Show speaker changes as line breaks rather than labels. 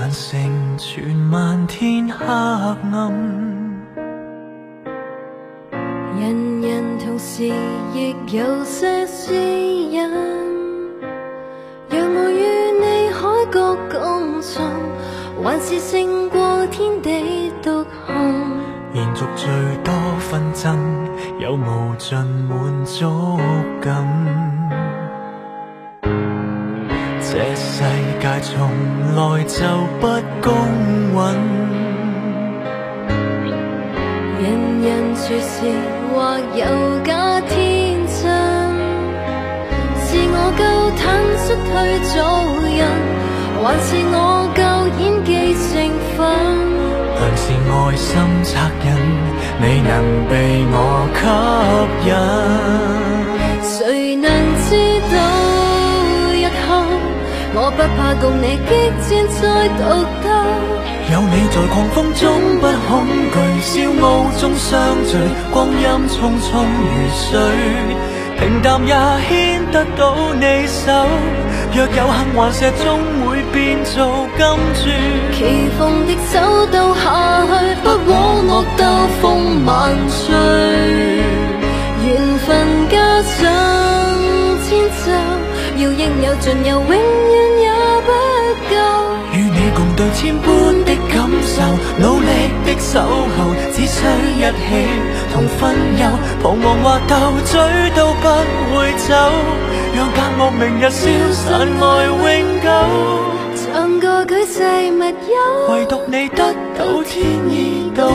難成全漫天黑暗。
人人同時亦有些私隱，讓我與你海角共尋，還是勝過天地獨行。
延續最多紛爭，有無盡滿足感。這世界從來就不公允，
人人隨時或有假天真，是我夠坦率去做人，還是我夠演技成分？
良是愛心惻隱，未能被我吸引。
誰能知道日後我不怕共你激戰再獨鬥，
有你在狂風中不恐懼，笑傲中相聚，光陰匆匆如水，平淡也牽得到你手，若有幸還石終會變做金珠。
棋逢敵手鬥下去，不枉惡鬥風萬歲，緣分加上遷就，要應有盡有，永遠也不夠。
與你共對千般的感受，努力的守候，只需一起同分憂，彷徨或鬥嘴都不會走，讓隔膜明日消散愛永久。
像個舉世密友，
唯獨你得到天意到口。